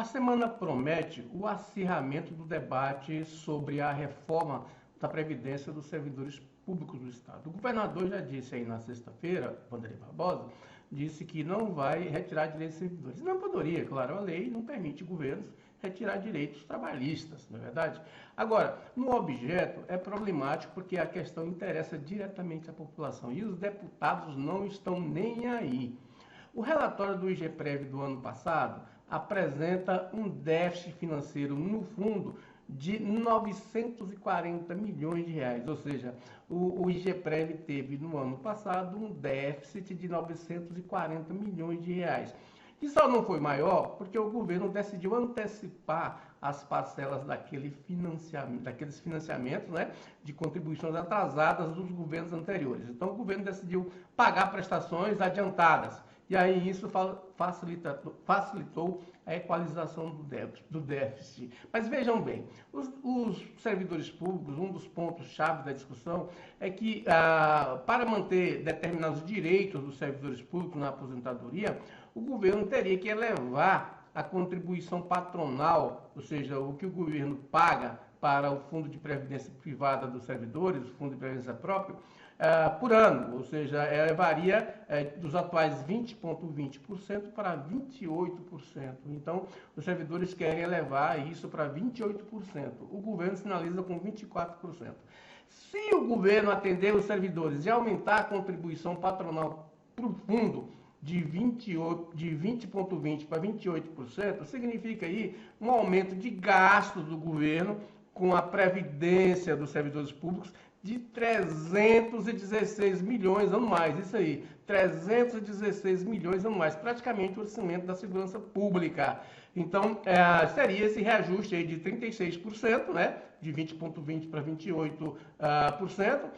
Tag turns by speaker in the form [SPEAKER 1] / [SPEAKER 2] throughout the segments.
[SPEAKER 1] A semana promete o acirramento do debate sobre a reforma da Previdência dos servidores públicos do Estado. O governador já disse aí na sexta-feira, Wanderlei Barbosa, disse que não vai retirar direitos dos servidores. Não poderia, claro, a lei não permite governos retirar direitos trabalhistas, não é verdade? Agora, no objeto é problemático porque a questão interessa diretamente à população e os deputados não estão nem aí. O relatório do IGPREV do ano passado apresenta um déficit financeiro no fundo de 940 milhões de reais, ou seja, o IGPREV teve no ano passado um déficit de 940 milhões de reais. E só não foi maior porque o governo decidiu antecipar as parcelas daqueles financiamentos, né, de contribuições atrasadas dos governos anteriores. Então o governo decidiu pagar prestações adiantadas. E aí isso facilitou a equalização do déficit. Mas vejam bem, os servidores públicos, um dos pontos-chave da discussão é que, para manter determinados direitos dos servidores públicos na aposentadoria, o governo teria que elevar a contribuição patronal, ou seja, o que o governo paga para o Fundo de Previdência Privada dos servidores, o Fundo de Previdência Próprio, por ano, ou seja, varia dos atuais 20,20% para 28%. Então, os servidores querem elevar isso para 28%. O governo sinaliza com 24%. Se o governo atender os servidores e aumentar a contribuição patronal para o fundo de 20,20% para 28%, significa aí um aumento de gastos do governo com a previdência dos servidores públicos de 316 milhões anuais, isso aí, 316 milhões anuais, praticamente o orçamento da segurança pública. Então, seria esse reajuste aí de 36%, né, de 20,20% para 28%,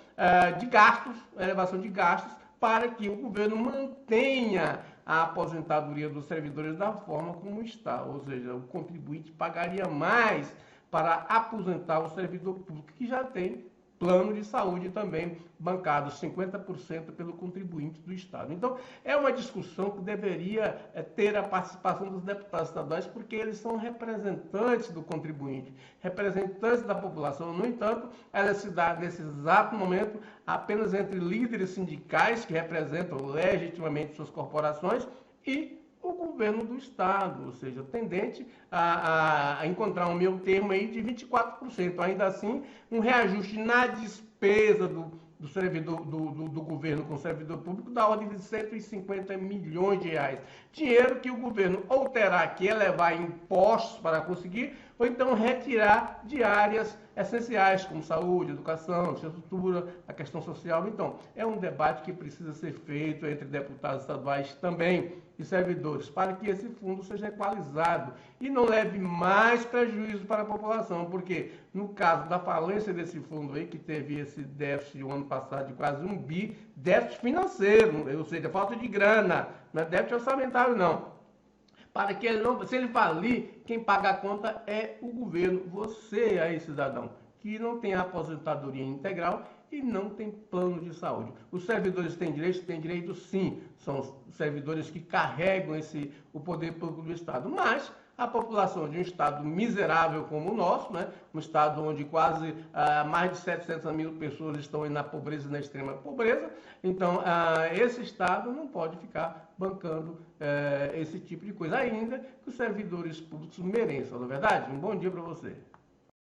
[SPEAKER 1] de gastos, elevação de gastos, para que o governo mantenha a aposentadoria dos servidores da forma como está, ou seja, o contribuinte pagaria mais para aposentar o servidor público que já tem plano de saúde também bancado 50% pelo contribuinte do Estado. Então, é uma discussão que deveria ter a participação dos deputados estaduais, porque eles são representantes do contribuinte, representantes da população. No entanto, ela se dá, nesse exato momento, apenas entre líderes sindicais, que representam legitimamente suas corporações, e o governo do Estado, ou seja, tendente a encontrar um meio termo aí de 24%. Ainda assim, um reajuste na despesa do servidor, do governo com o servidor público da ordem de 150 milhões de reais. Dinheiro que o governo ou terá que elevar impostos para conseguir, ou então retirar de áreas essenciais, como saúde, educação, infraestrutura, a questão social. Então, é um debate que precisa ser feito entre deputados estaduais também e servidores, para que esse fundo seja equalizado e não leve mais prejuízo para a população, porque no caso da falência desse fundo aí, que teve esse déficit o ano passado de quase 1 bi, déficit financeiro, ou seja, falta de grana, não é déficit orçamentário não. Para que ele não, se ele falir, quem paga a conta é o governo, você aí, cidadão, que não tem aposentadoria integral e não tem plano de saúde. Os servidores têm direito sim, são os servidores que carregam o poder público do Estado, mas a população de um estado miserável como o nosso, né? Um estado onde quase mais de 700 mil pessoas estão na pobreza, na extrema pobreza, então esse estado não pode ficar bancando esse tipo de coisa, ainda que os servidores públicos mereçam, não é verdade? Um bom dia para você.